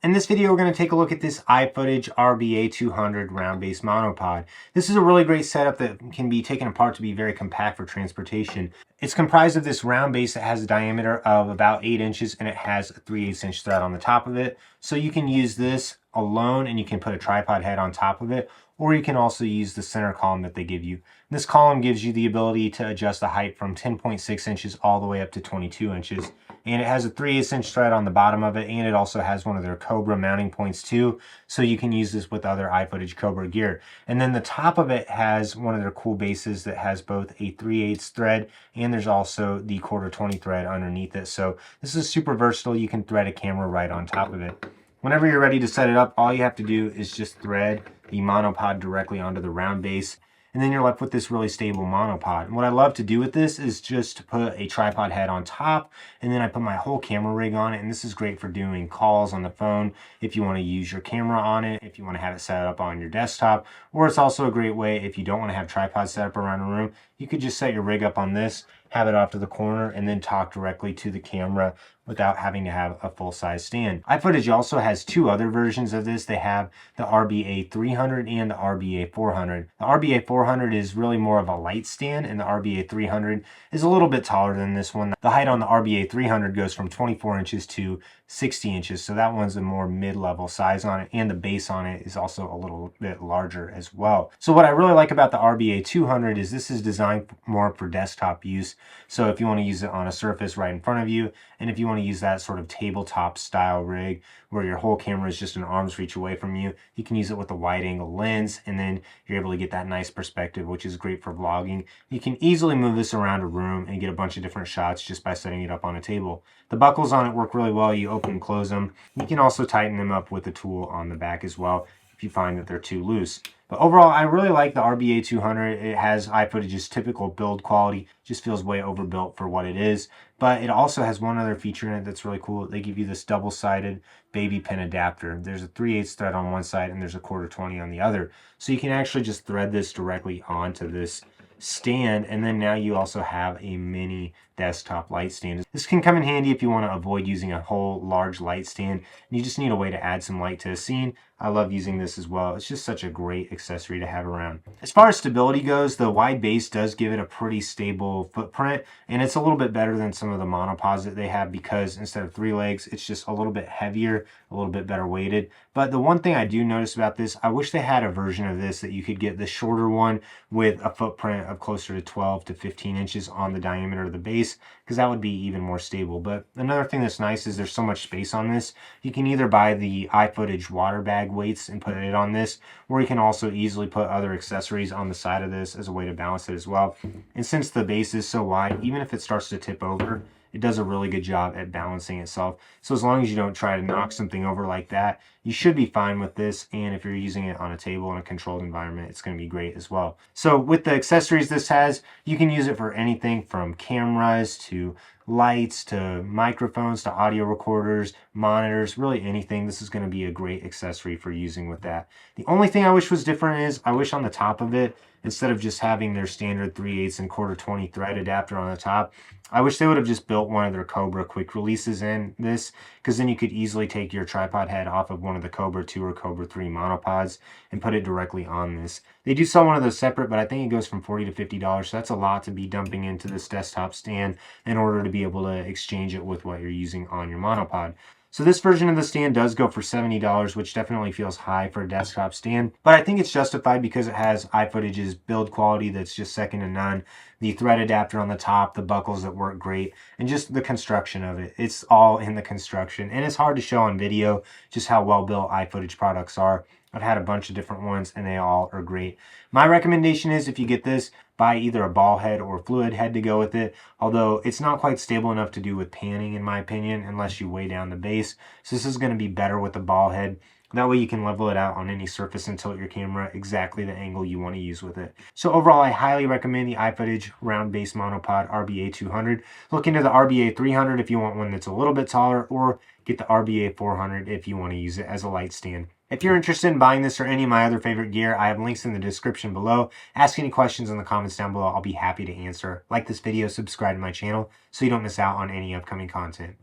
In this video, we're going to take a look at this iFootage RBA 200 round-based monopod. This is a really great setup that can be taken apart to be very compact for transportation. It's comprised of this round base that has a diameter of about 8 inches and it has a 3/8 inch thread on the top of it. So you can use this alone and you can put a tripod head on top of it, or you can also use the center column that they give you. This column gives you the ability to adjust the height from 10.6 inches all the way up to 22 inches. And it has a 3/8 inch thread on the bottom of it, and it also has one of their Cobra mounting points too, so you can use this with other iFootage Cobra gear. And then the top of it has one of their cool bases that has both a 3/8 thread, and there's also the 1/4 thread underneath it. So this is super versatile. You can thread a camera right on top of it. Whenever you're ready to set it up, all you have to do is just thread the monopod directly onto the round base, and then you're left with this really stable monopod. And what I love to do with this is just to put a tripod head on top, and then I put my whole camera rig on it. And this is great for doing calls on the phone if you want to use your camera on it, if you want to have it set up on your desktop, or it's also a great way if you don't want to have tripods set up around a room. You could just set your rig up on this, have it off to the corner, and then talk directly to the camera without having to have a full-size stand. iFootage also has two other versions of this. They have the RBA 300 and the RBA 400. The RBA 400 is really more of a light stand, and the RBA 300 is a little bit taller than this one. The height on the RBA 300 goes from 24 inches to 60 inches, so that one's a more mid-level size on it, and the base on it is also a little bit larger as well. So what I really like about the RBA 200 is this is designed more for desktop use. So if you want to use it on a surface right in front of you, and if you want to use that sort of tabletop style rig where your whole camera is just an arm's reach away from you, you can use it with a wide angle lens, and then you're able to get that nice perspective, which is great for vlogging. You can easily move this around a room and get a bunch of different shots just by setting it up on a table. The buckles on it work really well. You open and close them. You can also tighten them up with a tool on the back as well if you find that they're too loose. But overall, I really like the RBA 200. It has iFootage's typical build quality. Just feels way overbuilt for what it is. But it also has one other feature in it that's really cool. They give you this double-sided baby pin adapter. There's a 3/8 thread on one side and there's a 1/4 on the other. So you can actually just thread this directly onto this stand, and then now you also have a mini desktop light stand. This can come in handy if you want to avoid using a whole large light stand and you just need a way to add some light to a scene. I love using this as well. It's just such a great accessory to have around. As far as stability goes, the wide base does give it a pretty stable footprint, and it's a little bit better than some of the monopods that they have because instead of 3 legs, it's just a little bit heavier, a little bit better weighted. But the one thing I do notice about this, I wish they had a version of this that you could get the shorter one with a footprint of closer to 12 to 15 inches on the diameter of the base, because that would be even more stable. But another thing that's nice is there's so much space on this. You can either buy the iFootage water bag weights and put it on this, or you can also easily put other accessories on the side of this as a way to balance it as well. And since the base is so wide, even if it starts to tip over, it does a really good job at balancing itself. So as long as you don't try to knock something over like that, you should be fine with this. And if you're using it on a table in a controlled environment, it's going to be great as well. So with the accessories this has, you can use it for anything from cameras to lights to microphones to audio recorders, monitors, really anything. This is going to be a great accessory for using with that. The only thing I wish was different is I wish on the top of it, instead of just having their standard 3/8 and 1/4 thread adapter on the top, I wish they would have just built one of their Cobra quick releases in this, because then you could easily take your tripod head off of one of the Cobra 2 or Cobra 3 monopods and put it directly on this. They do sell one of those separate, but I think it goes from $40 to $50, so that's a lot to be dumping into this desktop stand in order to be able to exchange it with what you're using on your monopod. So this version of the stand does go for $70, which definitely feels high for a desktop stand. But I think it's justified because it has iFootage's build quality that's just second to none. The thread adapter on the top, the buckles that work great, and just the construction of it. It's all in the construction. And it's hard to show on video just how well built iFootage products are. I've had a bunch of different ones and they all are great. My recommendation is if you get this, buy either a ball head or fluid head to go with it, although it's not quite stable enough to do with panning in my opinion unless you weigh down the base. So this is going to be better with the ball head. That way you can level it out on any surface and tilt your camera exactly the angle you want to use with it. So overall, I highly recommend the iFootage round base monopod RBA 200. Look into the RBA 300 if you want one that's a little bit taller, or get the RBA 400 if you want to use it as a light stand. If you're interested in buying this or any of my other favorite gear, I have links in the description below. Ask any questions in the comments down below. I'll be happy to answer. Like this video, subscribe to my channel so you don't miss out on any upcoming content.